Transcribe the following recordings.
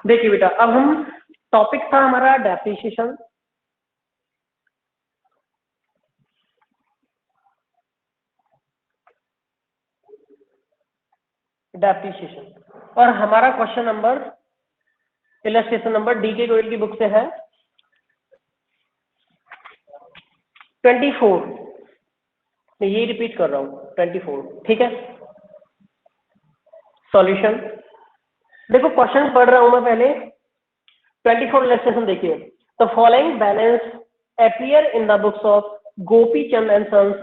देखिए बेटा, अब हम टॉपिक था हमारा डेप्रिसिएशन। डेप्रिसिएशन और हमारा question number illustration number DK Goyal की बुक से है 24। मैं यही रिपीट कर रहा हूँ 24, ठीक है। सॉल्यूशन देखो, क्वेश्चन पढ़ रहा हूं मैं पहले। 24 इलस्ट्रेशन देखिए। The following balance appear in the books of Gopi Chand and sons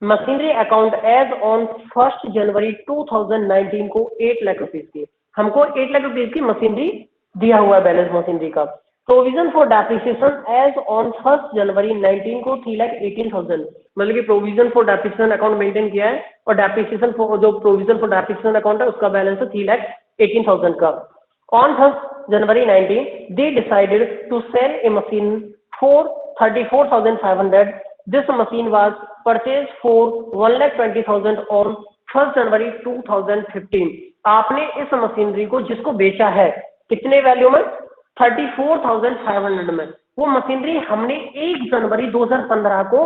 machinery account as on 1 जनवरी 2019 को 8 लाख रुपीज की। हमको 8 लाख रुपीज की मशीनरी दिया हुआ है, बैलेंस मशीनरी का। Provision for depreciation as on 1 जनवरी 19 को 3,18,000, मतलब कि provision for depreciation account maintain किया है और डेप्रिसिएशन जो प्रोविजन फॉर डेप्रिसिएशन अकाउंट है उसका बैलेंस है 3,18,000 का। ऑन 1 जनवरी 19 they decided to sell a machine for 34,500. This machine was purchased for 1,20,000 on 1 जनवरी 2015। आपने इस मशीनरी को जिसको बेचा है कितने वैल्यू में? 34,500 में। वो मशीनरी हमने 1 जनवरी 2015 को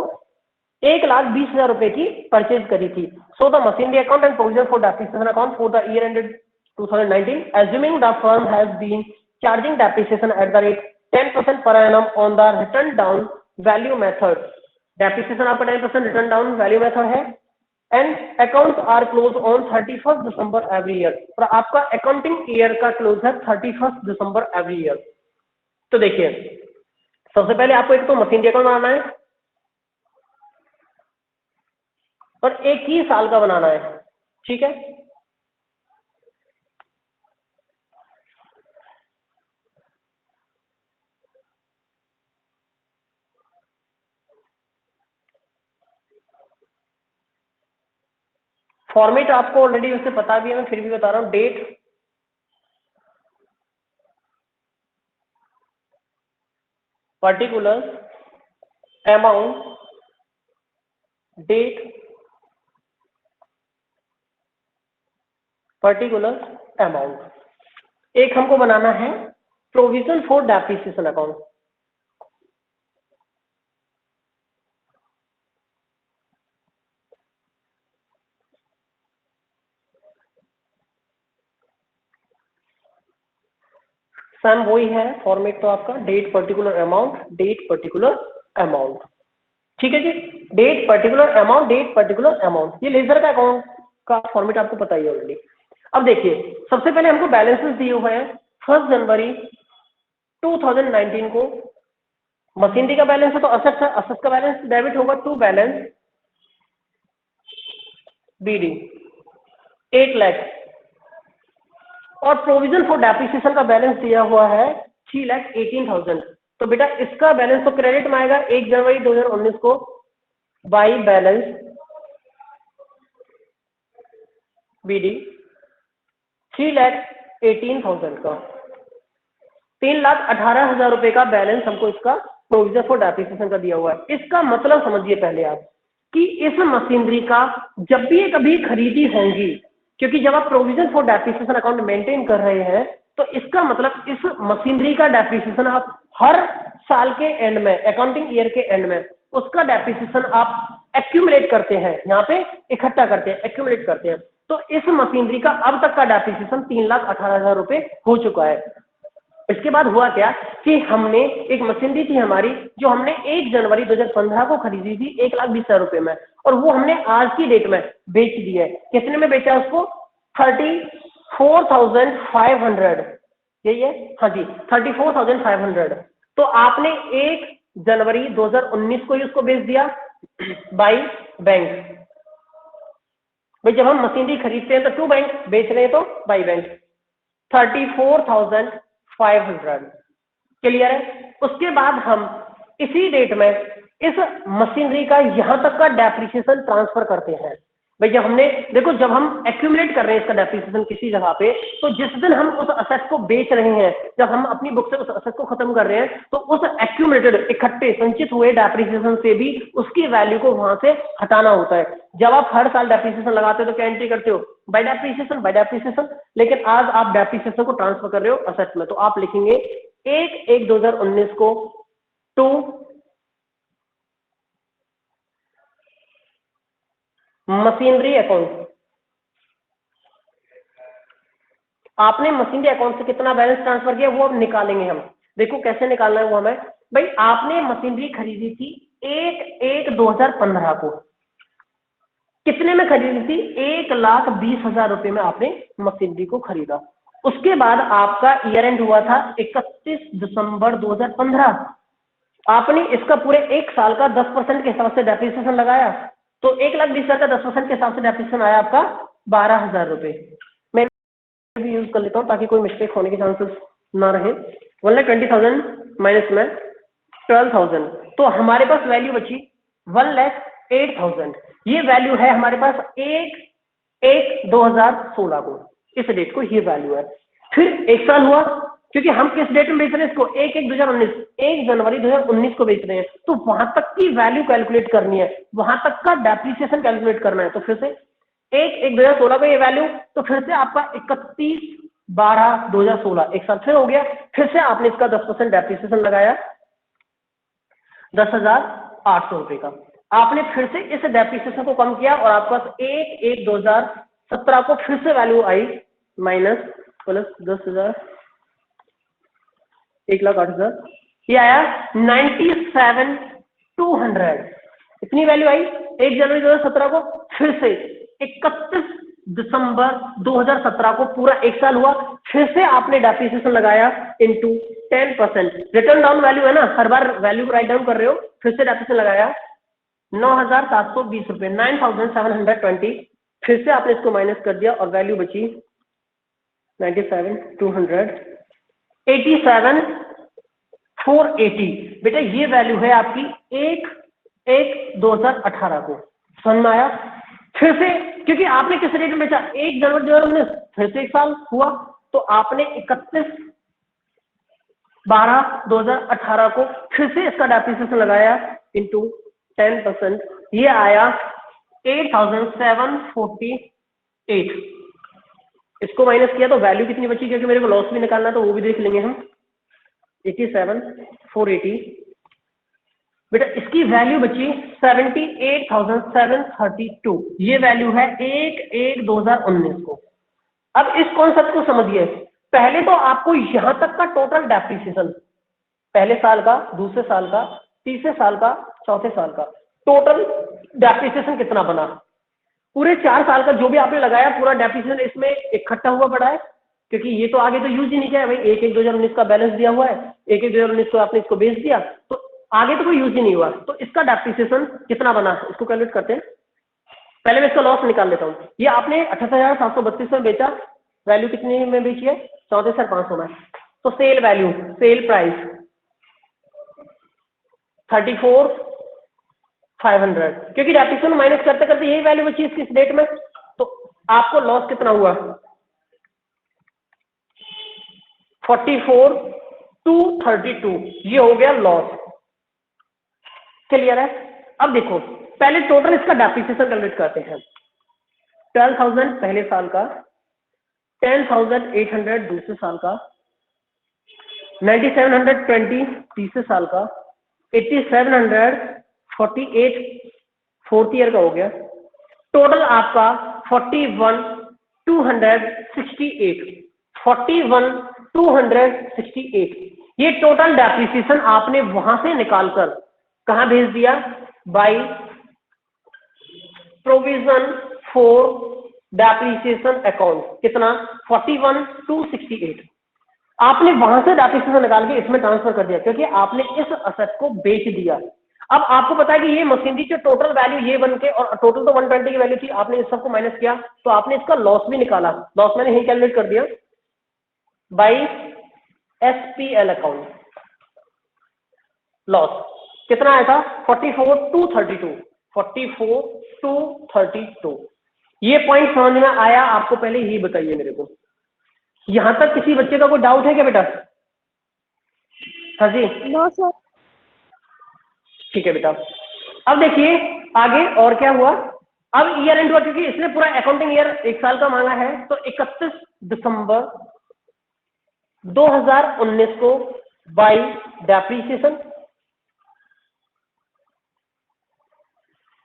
1,20,000 रुपए की परचेज करी थी। So the machinery account and provision for depreciation account for the year ended 2019, assuming the firm has been charging depreciation at the rate 10% per annum on the return down value method. Depreciation आपका 10% return down value method है and accounts are closed on 31st December every year। और आपका accounting year का close है 31st December every year। तो देखिए, सबसे पहले आपको एक तो मशीनरी अकाउंट बनाना है और एक ही साल का बनाना है, ठीक है। फॉर्मेट आपको ऑलरेडी उससे पता भी है, मैं फिर भी बता रहा हूं। Date, particular, amount, date, particular, amount. एक हमको बनाना है प्रोविजन फॉर डेप्रिसिएशन अकाउंट। सम वही है, फॉर्मेट तो आपका date particular amount, date particular amount, ठीक है जी। Date particular amount, date particular amount, ये लेजर का अकाउंट का फॉर्मेट आपको पता ही है ऑलरेडी। अब देखिए, सबसे पहले हमको बैलेंसेस दिए हुए हैं 1 जनवरी 2019 को। मशीनरी का बैलेंस है तो असेट्स है, असेट्स का बैलेंस डेबिट होगा टू बैलेंस बीडी 8 लाख और प्रोविजन फॉर डेप्रिसिएशन का बैलेंस दिया हुआ है 3,18,000। तो बेटा इसका बैलेंस तो क्रेडिट में आएगा 1 जनवरी 2019 को बाई बैलेंस बीडी 3,18,000 का। 3,18,000 रुपए का बैलेंस हमको इसका प्रोविजन फॉर डेप्रिसिएशन का दिया हुआ है। इसका मतलब समझिए पहले आप कि इस मशीनरी का जब भी कभी खरीदी होंगी, क्योंकि जब आप provision for depreciation account maintain कर रहे हैं तो इसका मतलब इस मशीनरी का डेप्रिसिएशन आप हर साल के एंड में, अकाउंटिंग ईयर के एंड में उसका डेप्रिसिएशन आप एक्यूमुलेट करते हैं, यहाँ पे इकट्ठा करते हैं, एक्यूमुलेट करते हैं। तो इस मशीनरी का अब तक का डेप्रिसिएशन 3,18,000 रुपए हो चुका है। इसके बाद हुआ क्या कि हमने एक मशीनरी थी हमारी जो हमने 1 जनवरी 2015 को खरीदी थी 1,20,000 रुपए में, और वो हमने आज की डेट में बेच दी है। कितने में बेचा उसको? 34,500, यही है, हाँ जी 34,500। तो आपने 1 जनवरी 2019 को ही उसको बेच दिया बाई बैंक। भाई जब हम मशीनरी खरीदते हैं तो टू बैंक, बेच रहे हैं तो बाई बैंक। 34,500 क्लियर है। उसके बाद हम इसी डेट में इस मशीनरी का यहां तक का डेप्रिसिएशन ट्रांसफर करते हैं। भाई जब हमने देखो, जब हम एक्यूमुलेट कर रहे हैं इसका डेप्रिसिएशन किसी जगह पे, तो जिस दिन हम उस असेट को बेच रहे हैं, जब हम अपनी बुक से उस असेट को खत्म कर रहे हैं, तो उस एक्यूमुलेटेड इकट्ठे संचित हुए डेप्रिसिएशन से भी उसकी वैल्यू को वहां से हटाना होता है। जब आप हर साल डेप्रिसिएशन लगाते हो तो क्या एंट्री करते हो? Bye depreciation. लेकिन आज आप डेप्रिसिएशन को ट्रांसफर कर रहे हो असेट में, तो आप लिखेंगे 1/1/2019 को टू मशीनरी अकाउंट। आपने मशीनरी अकाउंट से कितना बैलेंस ट्रांसफर किया वो अब निकालेंगे हम। देखो कैसे निकालना है वो हमें। भाई आपने मशीनरी खरीदी थी 1/1/2015 को। कितने में खरीदी थी? 1,20,000 रुपए में आपने मशीनरी को खरीदा। उसके बाद आपका ईयर एंड हुआ था 31 दिसंबर 2015। आपने इसका पूरे एक साल का 10% के हिसाब से डेप्रिसिएशन लगाया, तो 1,20,000 का 10% के हिसाब से डेप्रिसिएशन आया आपका 12,000 रुपए। मैं भी यूज कर लेता हूँ ताकि कोई मिस्टेक होने के चांसेस ना रहे। 1,20,000 माइनस में 12,000, तो हमारे पास वैल्यू बची 1,08,000। ये वैल्यू है हमारे पास 1/1/2016 को, इस डेट को ये वैल्यू है। फिर एक साल हुआ, क्योंकि हम किस डेट में बेच रहे हैं इसको? 1/1/2019, 1 जनवरी 2019 को बेच रहे हैं, तो वहां तक की वैल्यू कैलकुलेट करनी है, वहां तक का डेप्रिसिएशन कैलकुलेट करना है। तो फिर से 1/1/2016 का ये वैल्यू, तो फिर से आपका 31/12/2016 एक साल फिर हो गया। फिर से आपने इसका 10% डेप्रिसिएशन लगाया 10,800 रुपए का। आपने फिर से इस डेप्रिसिएशन को कम किया और आपके पास 1/1/2017 को फिर से वैल्यू आई माइनस प्लस 10,000, 1,08,000, ये आया 97,200। इतनी वैल्यू आई 1 जनवरी 2017 को। फिर से 31 दिसंबर 2017 को पूरा एक साल हुआ, फिर से आपने डेप्रिसिएशन लगाया इनटू 10%। रिटर्न डाउन वैल्यू है ना, हर बार वैल्यू राइट डाउन कर रहे हो, फिर से डेप्रिसिएशन लगाया 9,720 रुपए, 9,720। फिर से आपने इसको माइनस कर दिया और वैल्यू बची 97,200, 87,480। बेटा ये वैल्यू है आपकी 1/1/2018 को। समझ में आया? फिर से क्योंकि आपने किस रेट में बेचा? 1 जनवरी 2019, फिर से एक साल हुआ, तो आपने 31/12/2018 को फिर से इसका डेप्रिसिएशन लगाया इनटू 10%। ये आया 8,748। इसको माइनस किया तो वैल्यू कितनी बची? क्योंकि मेरे को लॉस भी निकालना है तो वो भी देख लेंगे हम। 87,480। बेटा इसकी वैल्यू बची 78,732। ये वैल्यू है 1/1/2019 को। अब इस कॉन्सेप्ट को समझिए। पहले तो आपको यहां तक का टोटल डेप्रिसिएशन, पहले साल का, दूसरे साल का, तीसरे साल का, चौथे साल का टोटल डेप्रिसिएशन कितना बना, पूरे 4 साल का जो भी आपने लगाया पूरा डेप्रिसिएशन इसमें इकट्ठा हुआ पड़ा है। क्योंकि ये तो आगे तो यूज ही नहीं किया है भाई, 1/1/2019 का बैलेंस दिया हुआ है, 1/1/2019 को आपने इसको बेच दिया, तो आगे तो कोई यूज ही नहीं हुआ। तो इसका डेप्रिसिएशन कितना बना इसको कैलकुलेट करते हैं। पहले मैं इसका लॉस निकाल लेता हूँ। ये आपने 78,732 में बेचा, वैल्यू कितनी में बेची है? 34,500 में। तो सेल वैल्यू, सेल प्राइस 34,500, क्योंकि डेप्रिसिएशन माइनस करते करते यही वैल्यू बची इसकी इस डेट में। तो आपको लॉस कितना हुआ? 44,232। ये हो गया लॉस। क्लियर है? अब देखो पहले टोटल इसका डेप्रिसिएशन कैलकुलेट करते हैं। 12,000 पहले साल का, 10,800 दूसरे साल का, 9,720 तीसरे साल का, 8,748 फोर्थ ईयर का हो गया। टोटल आपका 41,268, 41,268। ये टोटल डेप्रिसिएशन आपने वहां से निकालकर कहां भेज दिया? By provision for depreciation account. कितना? 41,268 आपने वहां से डेप्रिसिएशन निकाल के इसमें ट्रांसफर कर दिया, क्योंकि आपने इस असेट को बेच दिया। अब आपको पता है कि ये मशीनरी की टोटल वैल्यू ये बन के, और टोटल तो 120 की वैल्यू थी, आपने इस सबको माइनस किया तो आपने इसका लॉस भी निकाला। लॉस मैंने यही कैलकुलेट कर दिया बाय एसपीएल अकाउंट। लॉस कितना आया था? 44,232, 44,232। ये पॉइंट समझ में आया आपको? पहले यही बताइए मेरे को। यहां तक किसी बच्चे का कोई डाउट है क्या बेटा? हाँ जी, नो सर। ठीक है बेटा। अब देखिए आगे और क्या हुआ। अब ईयर एंड हुआ, क्योंकि इसने पूरा अकाउंटिंग ईयर 1 साल का मांगा है, तो 31 दिसंबर 2019 को बाय डेप्रीसिएशन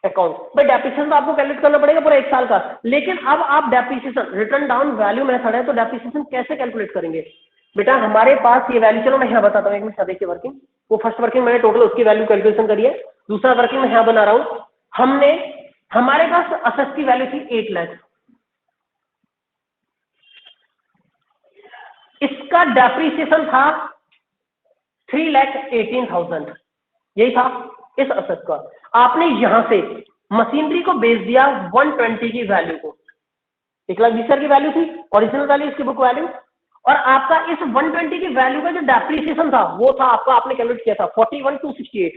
अकाउंट। भाई डेप्रीसिएशन तो आपको कैलकुलेट करना पड़ेगा पूरा 1 साल का, लेकिन अब आप depreciation return down value method है, तो डेप्रीसिएशन कैसे कैलकुलेट करेंगे बेटा? हमारे पास ये वैल्यू, चलो मैं यहाँ बताता हूँ एक मिनट। देखिए वर्किंग, वो फर्स्ट वर्किंग मैंने टोटल उसकी वैल्यू कैलकुलेशन करी है, दूसरा वर्किंग मैं यहाँ बना रहा हूँ। हमने, हमारे पास असेट की वैल्यू थी 8 लाख, इसका डेप्रीसिएशन था 3,18,000, यही था इस असेट का। आपने यहां से मशीनरी को बेच दिया 120 की वैल्यू को, 1,20,000 की वैल्यू थी ओरिजिनल वैल्यू, इसकी बुक वैल्यू, और आपका इस 120 की वैल्यू का जो डेप्रीसिएशन था वो था आपका, आपने कैलकुलेट किया था 41,268,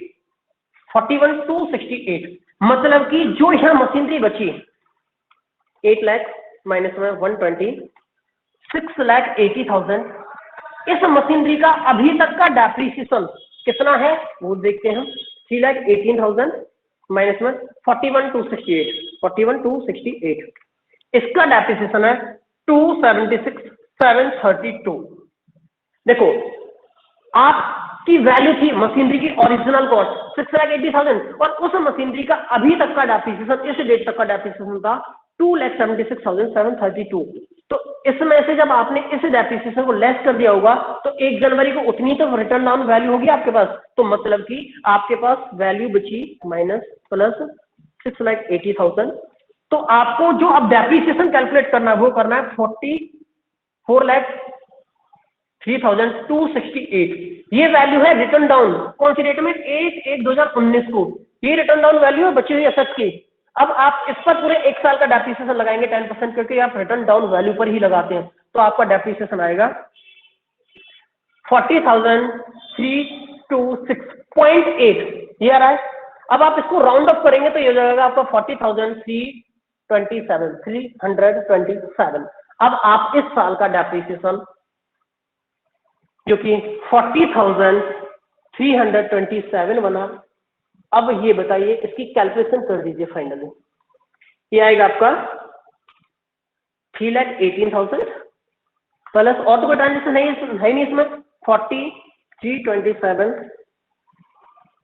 41,268। मतलब कि जो यहां मशीनरी बची 8 लाख माइनस में 120, 6,80,000, इस मशीनरी का अभी तक का डेप्रीसिएशन कितना है वो देखते हैं हम। 3,18,000 माइनस में 41,268, 41,268, इसका डेप्रीसिएशन है 276,732। देखो आपकी वैल्यू थी मशीनरी की ओरिजिनल कॉस्ट 6,80,000, और उस मशीनरी का अभी तक का डेप्रीसिएशन, इस डेट तक का डेप्रीसिएशन था 2,76,732। तो इसमें से जब आपने इस डेप्रीसिएशन को लेस कर दिया होगा तो 1 जनवरी को उतनी तो रिटर्न डाउन वैल्यू होगी आपके पास, तो मतलब कि आपके पास वैल्यू बची माइनस प्लस 6,80,000। तो आपको जो अब डेप्रीसिएशन कैलकुलेट करना है वो करना है 44,03,268। ये वैल्यू है रिटर्न डाउन, कौन सी डेट में? 8/1/2019 को। ये रिटर्न डाउन वैल्यू है बची हुई एसेट्स की। अब आप इस पर पूरे 1 साल का डेप्रीसिएशन लगाएंगे 10%, क्योंकि आप रिटर्न डाउन वैल्यू पर ही लगाते हैं, तो आपका डेप्रीसिएशन आएगा 40,326.8, ये आ रहा है। अब आप इसको राउंड अप करेंगे तो ये हो जाएगा आपका 40,327। अब आप इस साल का डेप्रीसिएशन जो कि 40,327 बना, अब ये बताइए इसकी कैलकुलेशन कर दीजिए फाइनली। ये आएगा आपका 3,18,000 प्लस, और तो कोई ट्रांजेक्शन है नहीं इसमें, 40,327,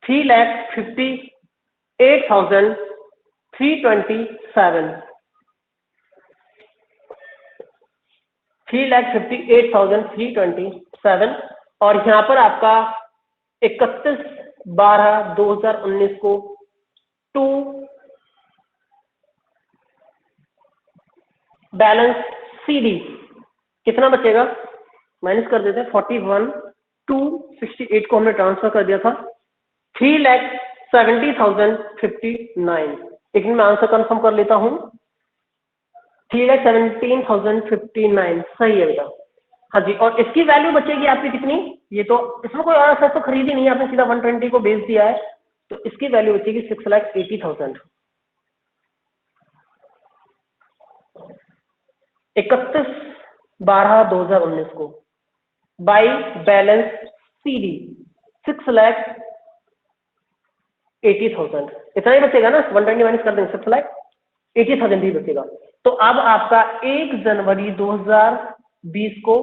3,58,327, 3,58,327, और यहां पर आपका 31/12/2019 को टू बैलेंस सीडी कितना बचेगा? माइनस कर देते हैं, 41,268 को हमने ट्रांसफर कर दिया था 3,70,059। लेकिन मैं आंसर कंफर्म कर लेता हूं, 3,17,059 सही है बेटा। हाँ जी, और इसकी वैल्यू बचेगी आपकी कितनी? ये तो इसमें कोई और असर तो खरीदी नहीं है, आपने सीधा 120 को बेच दिया है, तो इसकी वैल्यू बचेगी 6,80,000। 31/12/2019 को बाई बैलेंस सीडी 6,80,000, इतना ही बचेगा ना, 120 माइनस कर देंगे 6,80,000 ही बचेगा। तो अब आपका 1 जनवरी 2020 को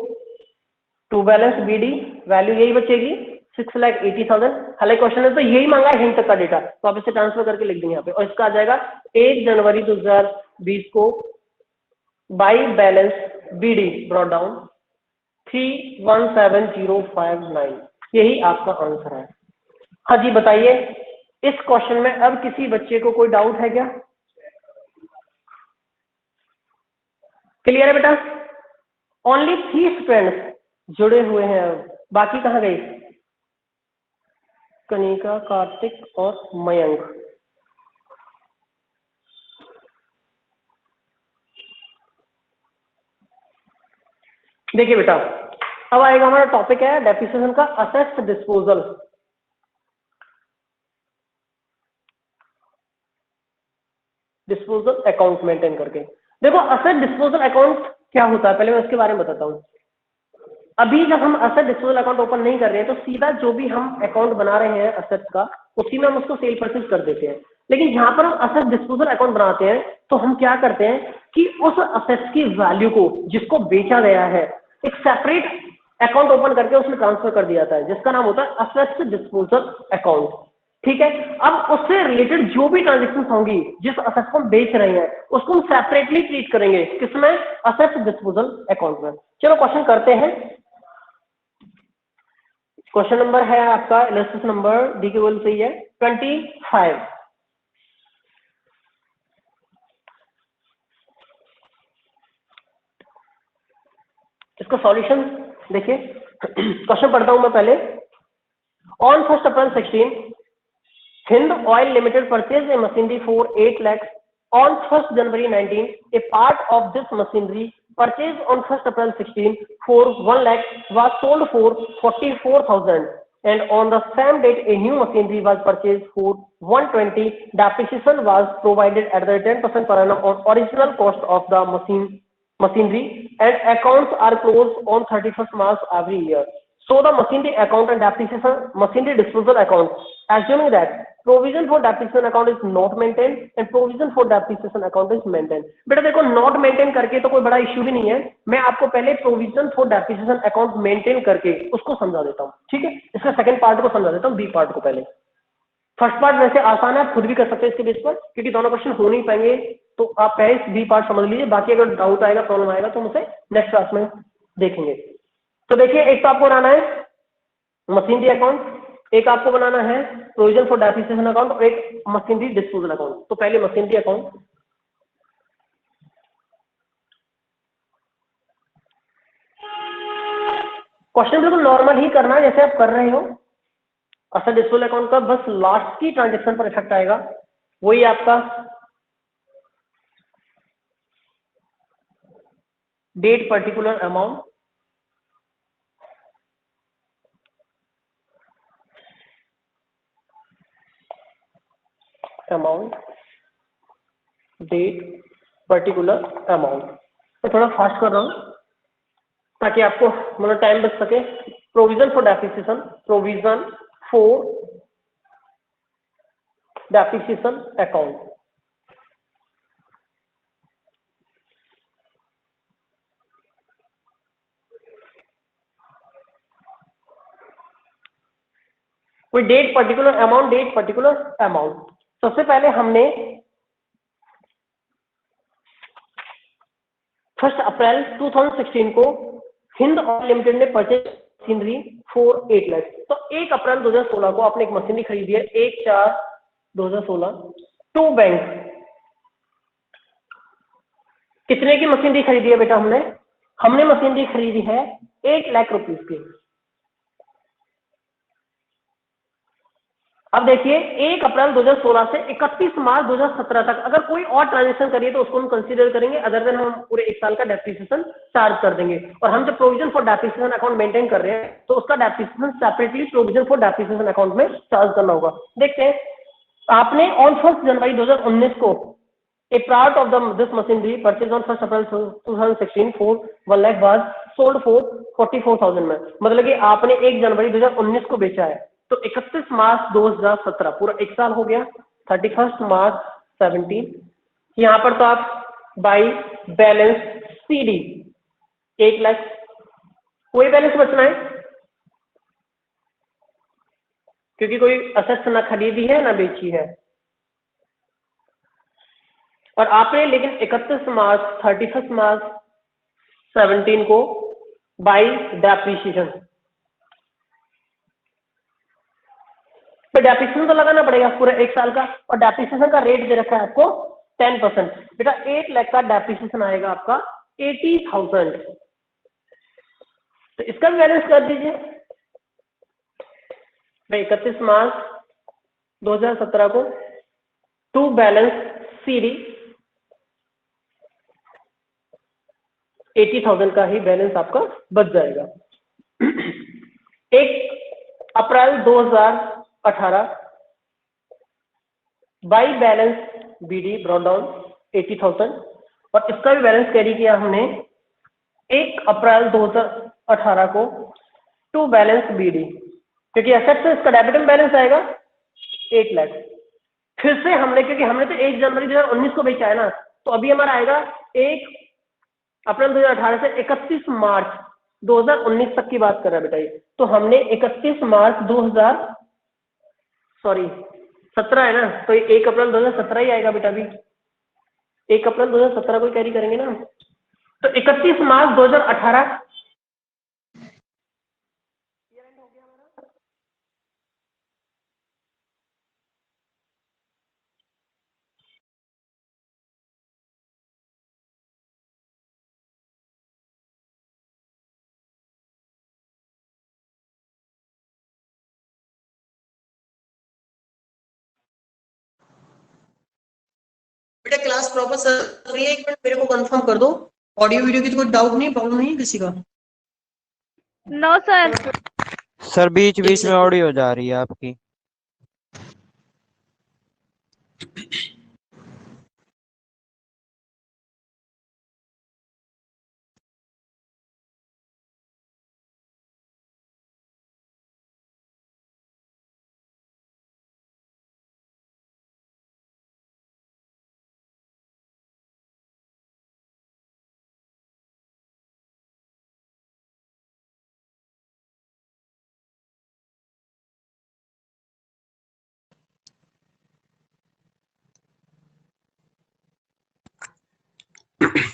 टू बैलेंस बीडी वैल्यू यही बचेगी 6,80,000। हालांकि क्वेश्चन है तो यही मांगा है हिंट तक का डेटा, तो आप इसे ट्रांसफर करके लिख देंगे यहाँ पे, और इसका आ जाएगा 1 जनवरी 2020 को by balance BD brought down 3,17,059, यही आपका आंसर है। हाँ जी बताइए, इस क्वेश्चन में अब किसी बच्चे को कोई डाउट है क्या? क्लियर है बेटा? ओनली 3 स्टूडेंट्स जुड़े हुए हैं, अब बाकी कहाँ गए? कनिका, कार्तिक और मयंक। देखिए बेटा, अब आएगा हमारा टॉपिक है डेप्रिसिएशन का assets disposal. Disposal account maintain करके देखो असेट डिस्पोजल अकाउंट क्या होता है पहले मैं उसके बारे में बताता हूँ। अभी जब हम असेट डिस्पोजल अकाउंट ओपन नहीं कर रहे हैं तो सीधा जो भी हम अकाउंट बना रहे हैं असेट्स का उसी में हम उसको सेल परचेज कर देते हैं। लेकिन जहां पर हम असेट डिस्पोजल अकाउंट बनाते हैं तो हम क्या करते हैं कि उस असेट्स की वैल्यू को जिसको बेचा गया है एक सेपरेट अकाउंट ओपन करके उसमें ट्रांसफर कर दिया जाता है जिसका नाम होता है असेट्स डिस्पोजल अकाउंट। ठीक है, अब उससे रिलेटेड जो भी ट्रांजेक्शन होंगी जिस असेट को हम बेच रहे हैं उसको हम सेपरेटली ट्रीट करेंगे किसमें, असेट्स डिस्पोजल अकाउंट में। चलो क्वेश्चन करते हैं। क्वेश्चन नंबर है आपका इलस्ट्रेशन नंबर डी के बोल सही है 25। इसका सॉल्यूशन देखिए। क्वेश्चन पढ़ता हूं मैं पहले। On 1 April 16 Hind Oil Limited purchased a machinery for 8 lakhs. On 1 January 19 a part of this machinery purchased on 1 April 16 for 1 lakh was sold for 44,000, and on the same date a new machinery was purchased for 120. Depreciation was provided at the 10% per annum on original cost of the machinery, and accounts are closed on 31st March every year. So the machinery account and depreciation machinery disposal account, assuming that provision for depreciation account is not maintained and provision for depreciation account is maintained. बेटा देखो not maintain करके तो कोई बड़ा issue भी नहीं है, मैं आपको पहले provision for depreciation account maintain करके उसको समझा देता हूँ। ठीक है, इसका सेकंड पार्ट को समझा देता हूँ, बी पार्ट को पहले। फर्स्ट पार्ट वैसे आसान है, आप खुद भी कर सकते हैं इसके बेस पर, क्योंकि दोनों क्वेश्चन हो नहीं पाएंगे, तो आप पहले बी पार्ट समझ लीजिए, बाकी अगर डाउट आएगा प्रॉब्लम आएगा तो मुझे नेक्स्ट क्लास में देखेंगे। तो देखिए एक तो आपको बनाना है मशीनरी अकाउंट, एक आपको बनाना है प्रोविजन फॉर डेप्रिसिएशन अकाउंट और एक मशीनरी डिस्पोजल अकाउंट। तो पहले मशीनरी अकाउंट। क्वेश्चन बिल्कुल नॉर्मल ही करना है जैसे आप कर रहे हो। असेट डिस्पोजल अकाउंट का बस लास्ट की ट्रांजेक्शन पर इफेक्ट आएगा, वही आपका date particular amount, date particular amount. मैं थोड़ा फास्ट कर रहा हूं ताकि आपको मतलब टाइम बच सके। Provision for depreciation, provision for depreciation account. कोई date particular amount, date particular amount. सबसे पहले हमने 1 अप्रैल 2016 को हिंद ऑयल लिमिटेड ने परचेज मशीनरी फॉर 8 लाख। तो 1 अप्रैल 2016 को आपने एक मशीनरी खरीदी है 1/4/2016 टू बैंक। कितने की मशीनरी खरीदी है बेटा? हमने मशीनरी खरीदी है 8 लाख रुपीस की। अब देखिए 1 अप्रैल 2016 से 31 मार्च 2017 तक अगर कोई और ट्रांजेक्शन करिए तो उसको हम कंसीडर करेंगे, अदर देन हम पूरे 1 साल का डेप्रिसिएशन चार्ज कर देंगे। और हम जब provision for depreciation account maintain कर रहे हैं तो उसका depreciation separately provision for depreciation account में चार्ज करना होगा। देखते हैं, आपने ऑन 1 जनवरी 2019 को a part of this machinery purchased on 1 April 2016 for 1 lakh was sold for 44,000 में, मतलब कि आपने 1 जनवरी 2019 को बेचा है। तो 31 मार्च 2017 पूरा 1 साल हो गया, 31 मार्च 17। यहाँ पर तो आप बाई बैलेंस सीडी 1 लाख, कोई बैलेंस बचना है क्योंकि कोई असेट्स ना खरीदी है ना बेची है। और आपने लेकिन 31 मार्च 31 मार्च 17 को बाई डेप्रिसिएशन, तो डेप्रिसिएशन तो लगाना पड़ेगा पूरा 1 साल का, और डेप्रिसिएशन का रेट दे रखा है आपको 10%। बेटा 8 लाख का डेप्रिसिएशन आएगा आपका 80,000। तो इसका भी बैलेंस कर दीजिए भाई 31 मार्च 2017 को टू बैलेंस सीडी 80,000 का ही बैलेंस आपका बच जाएगा। 1 अप्रैल 2018 by balance BD brought down 80,000, और इसका भी बैलेंस कैरी किया हमने 1 अप्रैल 2018 को टू बैलेंस बीडी, क्योंकि एसेट से इसका डेबिट में बैलेंस आएगा 8 लाख। फिर से हमने, क्योंकि हमने तो 1 जनवरी 2019 को बेचा है ना, तो अभी हमारा आएगा 1 अप्रैल 2018 से 31 मार्च 2019 तक की बात कर रहा है बेटा ये। तो हमने 31 मार्च 17 है ना, तो 1 अप्रैल 2017 ही आएगा बेटा। अभी 1 अप्रैल 2017 को कैरी करेंगे ना, तो 31 मार्च 2018 बेटा क्लास प्रॉपर चल रही है? एक मिनट मेरे को कंफर्म कर दो, ऑडियो वीडियो की तो कोई डाउट नहीं, प्रॉब्लम नहीं है किसी का? No sir. सर बीच बीच में ऑडियो जा रही है आपकी।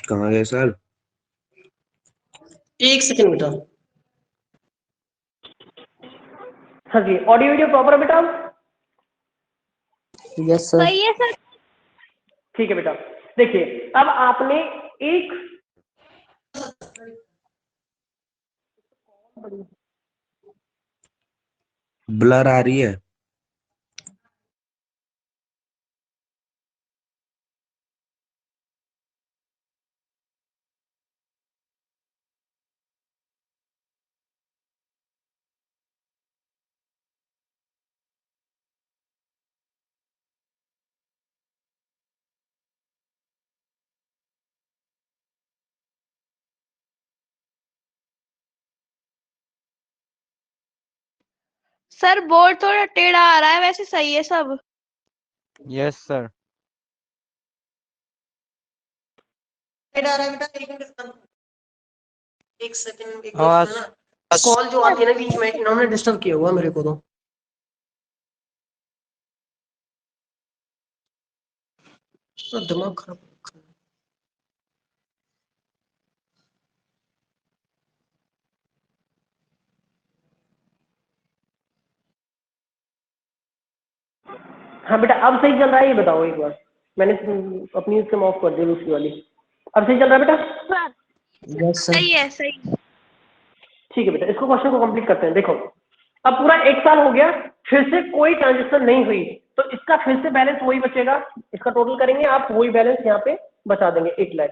कहाँ गए सर? एक सेकंड बेटा। हाँ जी, ऑडियो वीडियो प्रॉपर है बेटा? Yes sir. सही है सर। ठीक है बेटा। देखिए अब आपने एक ब्लर आ रही है। सर बोर्ड थोड़ा टेढ़ा आ रहा है, वैसे सही है सब। Yes sir. आ रहा है बेटा, एक सेकंड आवाज ना, कॉल जो आती है ना बीच में, इन्होंने डिस्टर्ब किया हुआ मेरे को तो दिमाग खराब। हाँ बेटा अब सही चल रहा है? ये बताओ एक बार, मैंने अपनी सिम ऑफ कर दी दूसरी वाली, अब सही चल रहा है बेटा? Sir yes sir. सही है, सही। ठीक है बेटा, इसको क्वेश्चन को कंप्लीट करते हैं। देखो अब पूरा 1 साल हो गया, फिर से कोई ट्रांजेक्शन नहीं हुई, तो इसका फिर से बैलेंस वही बचेगा, इसका टोटल करेंगे आप, वही बैलेंस यहाँ पे बचा देंगे 1 लाख।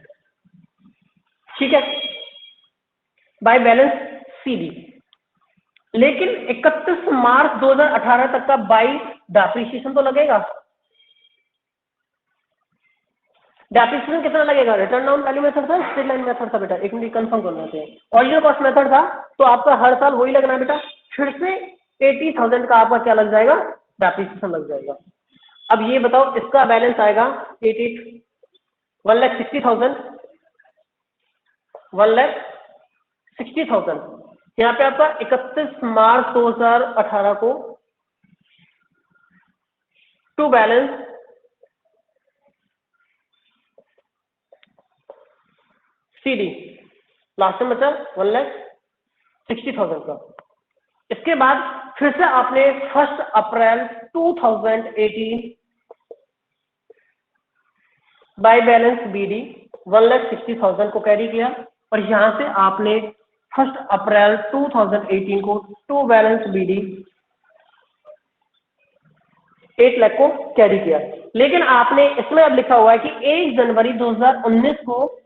ठीक है, बाय बैलेंस सीडी। लेकिन 31 मार्च 2018 तक का बाई डेप्रिसिएशन तो लगेगा। डेप्रिसिएशन कितना लगेगा? रिटर्न डाउन वैल्यू मेथड था, स्ट्रेट लाइन मेथड था बेटा? एक मिनट कंफर्म करना चाहिए। ऑरिजिनल कॉस्ट मेथड था, तो आपका हर साल वही लगना है बेटा। फिर से 80,000 का आपका क्या लग जाएगा? डेप्रिसिएशन लग जाएगा। अब ये बताओ इसका बैलेंस आएगा 1,60,000 1,60,000। यहाँ पे आपका 31 मार्च 2018 को टू बैलेंस सीडी लास्ट में बचा 1,60,000 का। इसके बाद फिर से आपने 1 अप्रैल 2018 बाय बैलेंस बीडी 1,60,000 को कैरी किया, और यहां से आपने 1 अप्रैल 2018 को टू बैलेंस बीडी 8 लाख को कैरी किया। लेकिन आपने इसमें अब लिखा हुआ है कि 1 जनवरी 2019 को,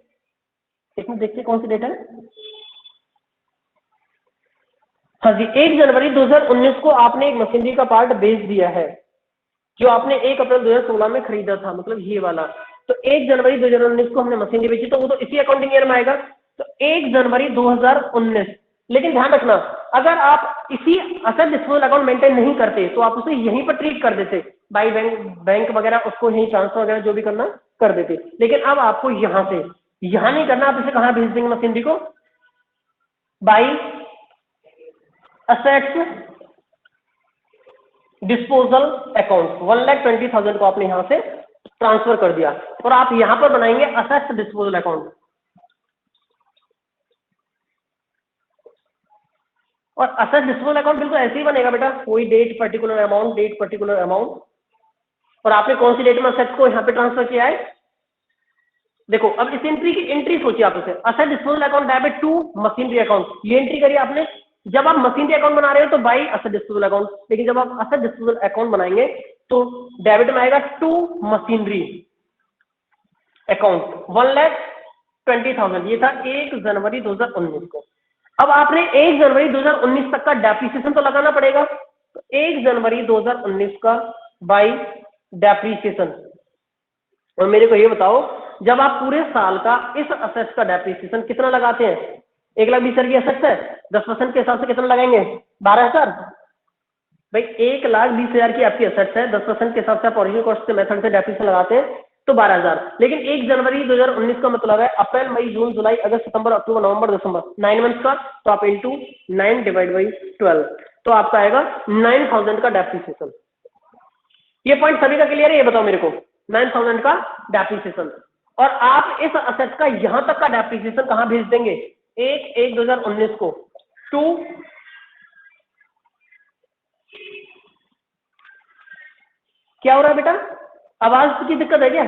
इसमें देखिए कौन सी डेट है? हाँ जी, 1 जनवरी 2019 को आपने एक मशीनरी का पार्ट बेच दिया है, जो आपने 1 अप्रैल 2016 में खरीदा था, मतलब ये वाला। तो 1 जनवरी 2019 को हमने मशीनरी बेची, तो वो तो इसी अकाउंटिंग ईयर में आएगा, तो 1 जनवरी 2019। लेकिन ध्यान रखना, अगर आप इसी असेट डिस्पोजल अकाउंट मेंटेन नहीं करते तो आप उसे यहीं पर ट्रीट कर देते, बाई बैंक वगैरह, उसको यहीं ट्रांसफर वगैरह जो भी करना कर देते। लेकिन अब आपको यहां से यहां नहीं करना, आप इसे कहां भेज देंगे मशीनरी को? बाई असेट्स डिस्पोजल अकाउंट 1,20,000 को आपने यहां से ट्रांसफर कर दिया और आप यहां पर बनाएंगे असेट्स डिस्पोजल अकाउंट। और असेट डिस्पोजल अकाउंट बिल्कुल ऐसे ही बनेगा बेटा, कोई date particular amount, date particular amount, और आपने कौन सी डेट में असेट्स को यहां पे ट्रांसफर किया है। देखो अब इस एंट्री की एंट्री सोचिए आप, इसे asset disposal account debit to machinery account, ये एंट्री करिए आपने। जब आप मशीनरी अकाउंट बना रहे हो तो बाई असेट डिस्पोजल अकाउंट, लेकिन जब आप असेट डिस्पोजल अकाउंट बनाएंगे तो डेबिट में आएगा टू मशीनरी अकाउंट 1,20,000, ये था 1 जनवरी 2019 को। अब आपने 1 जनवरी 2019 तक का डेप्रिसिएशन तो लगाना पड़ेगा, तो 1 जनवरी 2019 का बाई डेप्रिसिएशन। और मेरे को ये बताओ, जब आप पूरे साल का इस असेट्स का डेप्रिसिएशन कितना लगाते हैं? 1,20,000 की असेट्स है, 10% के हिसाब से कितना लगाएंगे? 12,000। भाई 1,20,000 की आपकी असेट्स है, 10% के हिसाब से आप ओरिजिनल कॉस्ट के मेथड से डेप्रिसिएशन लगाते हैं तो 12,000। लेकिन 1 जनवरी 2019 का मतलब है अप्रैल, मई, जून, जुलाई, अगस्त, सितंबर, अक्टूबर, नवंबर, दिसंबर, 9 मंथ्स का, तो आप इंटू 9 डिवाइड बाई 12, तो आपका आएगा 9,000 का डेप्रिसिएशन। ये पॉइंट सभी का क्लियर है? ये बताओ मेरे को, 9,000 का डेप्रिसिएशन। और आप इस असेट का यहां तक का डेप्रिसिएशन कहां भेज देंगे? 1/1/2019 को टू क्या हो रहा है बेटा? आवाज की दिक्कत है क्या?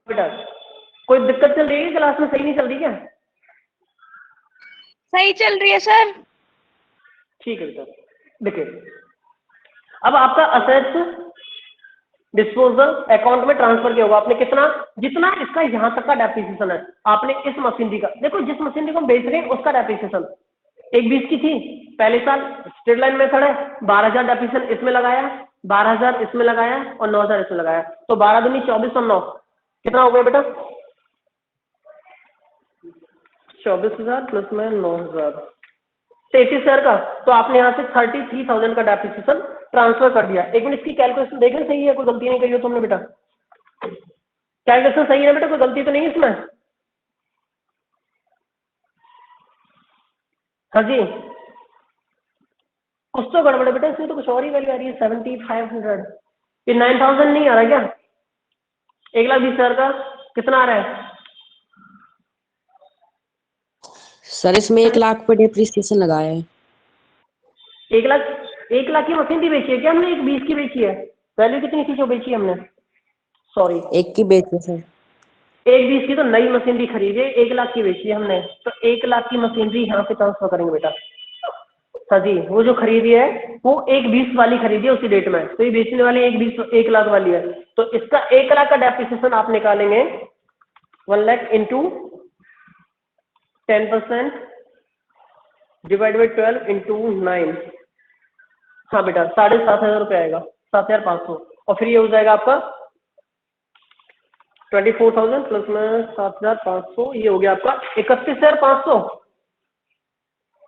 बेटा कोई दिक्कत चल रही है क्लास में? सही नहीं चल रही क्या? सही चल रही है सर। ठीक है बेटा, देखिए अब आपका असेट्स डिस्पोजल अकाउंट में ट्रांसफर किया होगा आपने कितना, जितना इसका यहां तक का डेप्रिसिएशन है आपने इस मशीनरी का, देखो जिस मशीनरी को हम बेच रहे हैं उसका डेप्रिसिएशन 1,20,000 की थी पहले साल, स्ट्रेट लाइन मेथड है, 12,000 डेप्रिसिएशन इसमें लगाया, 12,000 इसमें लगाया और 9,000 इसमें लगाया, तो 12 दूनी 24 और 9 कितना हो गया बेटा? 24,000 प्लस में 9,000, 33,000 का। तो आपने यहाँ से 33,000 का डेप्रिसिएशन ट्रांसफर कर दिया। एक मिनट इसकी कैलकुलेशन देखें, सही है? कोई गलती नहीं करी हो तुमने बेटा? कैलकुलेशन सही है बेटा? कोई गलती तो नहीं है इसमें? हाँ जी, कुछ तो गड़बड़ है बेटा, इसमें तो कुछ और ही वैल्यू आ रही है 7,500। ये 9,000 नहीं आ रहा क्या? 1,20,000 का कितना आ रहा है सर? इसमें 1 लाख पे डेप्रिसिएशन लगाया है। 1 लाख की मशीनरी बेची है क्या हमने? 1,20,000 की बेची है। वैल्यू कितनी थी जो बेची हमने? सॉरी 1 की बेचे सर। 1,20,000 की तो नई मशीनरी खरीदी है, 1 लाख की बेची है हमने, तो 1 लाख की मशीनरी यहाँ पे ट्रांसफर करेंगे बेटा। हाँ जी, वो जो खरीदी है वो 1,20,000 वाली खरीदी है उसी डेट में, तो ये बेचने वाली 1 लाख वाली है, तो इसका 1 लाख का डेप्रिसिएशन आप निकालेंगे 1 lakh into 10% divide by 12 into 9, हाँ बेटा 7,500 रुपये आएगा, 7,500, और फिर ये हो जाएगा आपका 24,000 प्लस में 7,500, ये हो गया आपका 31,500।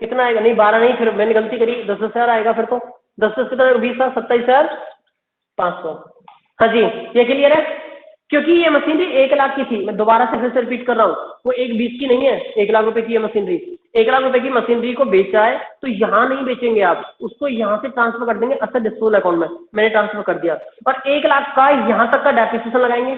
कितना आएगा? नहीं 12 नहीं, फिर मैंने गलती करी, 10,000 आएगा फिर तो, 10 से कितना? 20, 27,500। हाँ जी, ये क्लियर है? क्योंकि ये मशीनरी 1 लाख की थी, मैं दोबारा से फिर से रिपीट कर रहा हूँ, वो 1,20,000 की नहीं है, 1 लाख रुपए की है मशीनरी। 1 लाख रुपए की मशीनरी को बेचा है तो यहाँ नहीं बेचेंगे आप, उसको यहाँ से ट्रांसफर कर देंगे असेट डिस्पोजल अकाउंट में, मैंने ट्रांसफर कर दिया, और 1 लाख का यहाँ तक का डेप्रिसिएशन लगाएंगे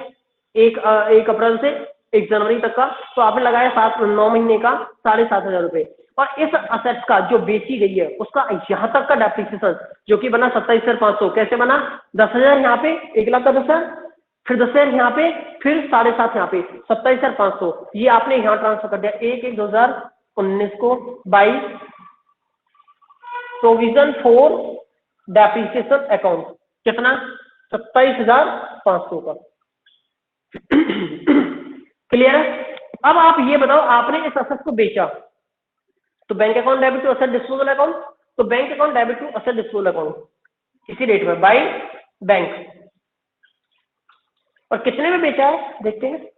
1 अप्रैल से 1 जनवरी तक का, तो आपने लगाया 9 महीने का 7,500 रुपये, और इस असेट का जो बेची गई है उसका यहाँ तक का डेप्रिसिएशन जो कि बना 27,500। कैसे बना? 10,000 यहाँ पे, 1 लाख का 10,000, फिर 10,000 यहाँ पे, फिर 7,500 यहाँ पे, 27,500, ये आपने यहाँ ट्रांसफर कर दिया 1/1/2019 को by provision for depreciation account. कितना? 27,500 का। क्लियर है? अब आप ये बताओ, आपने इस असेट को बेचा तो bank account debit to asset disposal account, तो bank account debit to asset disposal account इसी रेट में बाय बैंक। और कितने में बेचा है देखते हैं,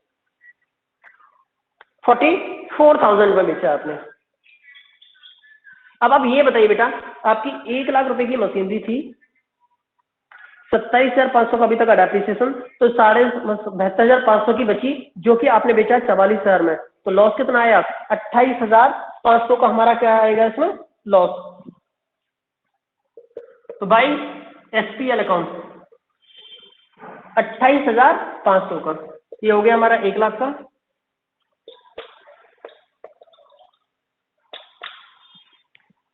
44,000 में बेचा आपने। अब आप ये बताइए बेटा, आपकी 1 लाख रुपए की मशीनरी थी, 27,500 का अभी तक का डेप्रिसिएशन, तो 72,500 की बची जो कि आपने बेचा 44,000 में, तो लॉस कितना आया? 28,500 का हमारा क्या आएगा इसमें लॉस। तो बाई एसपीएल अकाउंट 28,500 का, ये हो गया हमारा 1 लाख का।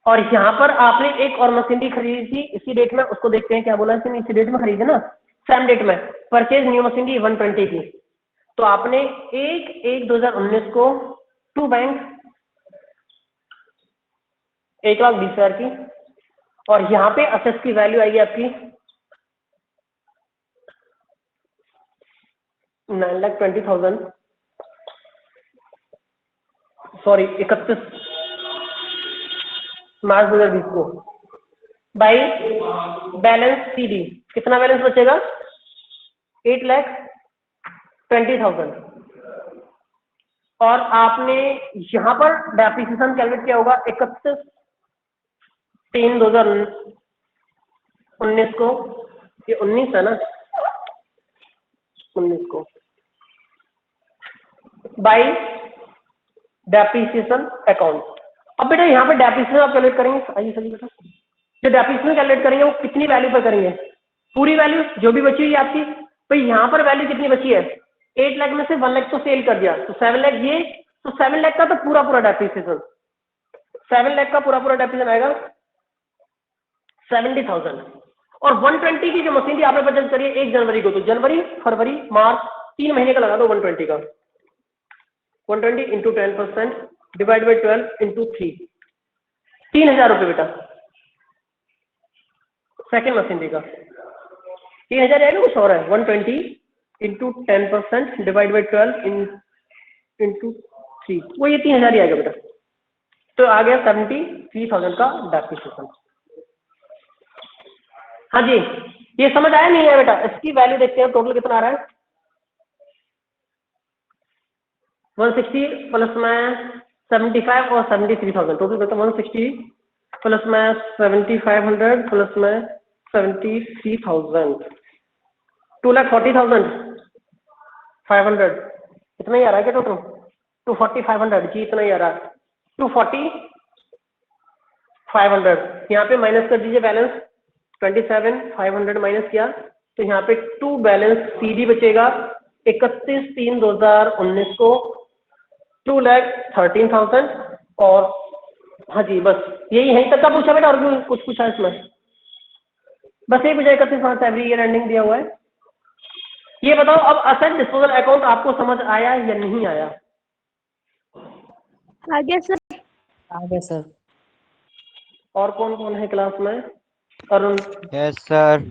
और यहाँ पर आपने एक और मशीनरी खरीदी थी इसी डेट में, उसको देखते हैं क्या बोला है, इसी डेट में खरीदे ना, सेम डेट में परचेज न्यू मशीनरी 120 की। तो आपने 1/1/2019 को टू बैंक 1,20,000 की, और यहाँ पे असेट्स की वैल्यू आएगी आपकी 9,20,000, सॉरी 31 मार्च 2020 को, बाई बैलेंस सीडी। कितना बैलेंस बचेगा? 8,20,000। और आपने यहां पर डेप्रिसिएशन कैलकुलेट किया होगा 31/3/2019 को, ये 19 है ना, 19 को, बाई डेप्रिसिएशन अकाउंट। अब बेटा यहाँ पे डेप्रिसिएशन आप कैलकुलेट करेंगे, आइए सही बेटा, जो डेप्रिसिएशन कैलकुलेट करेंगे वो कितनी वैल्यू पर करेंगे? पूरी वैल्यू जो भी बची हुई है आपकी। तो यहाँ पर वैल्यू कितनी बची है? 8 लाख में से 1 लाख तो सेल कर दिया, तो 7 लाख ये, तो 7 लाख का तो पूरा डेप्रिसिएशन, 7 लाख का पूरा डेप्रिसिएशन आएगा 70,000। और 120 की जो मशीनरी आपने परचेज करी है 1 जनवरी को, तो जनवरी, फरवरी, मार्च 3 महीने का लगा दो 120 का, 120 इंटू 10% डिवाइड बाई 12 इंटू 3, 3,000 रुपये बेटा सेकेंड मशीनरी का। 3,000 आएगा, कुछ और है? 120 इंटू 10% डिवाइड बाई 12 इंटू 3, वो ये 3,000 ही आएगा बेटा। तो आ गया 73,000 का डेप्रिसिएशन। हाँ जी, ये समझ आया नहीं है बेटा? इसकी वैल्यू देखते हैं टोटल कितना आ रहा है। 160 प्लस में 75 और 73,000, टोटल बेटा 160 प्लस में 7,500 प्लस में 73,000, 2,40,500, इतना ही आ रहा है क्या टोटल? 240,500 जी, इतना ही आ रहा है, 240,500। यहाँ पे माइनस कर दीजिए बैलेंस, 27,500 माइनस किया तो यहाँ पे 2 बैलेंस सीडी बचेगा 31/3/2019 को 2,13,000। और हाँ जी, बस यही यहीं तक का पूछा बेटा, और भी कुछ पूछा इसमें? बस एक बजाय 31 एवरी ईयर एंडिंग दिया हुआ है। ये बताओ अब असेट डिस्पोजल अकाउंट आपको समझ आया या नहीं आया? आगे सर। आगे सर। और कौन कौन है क्लास में? Arun, yes sir.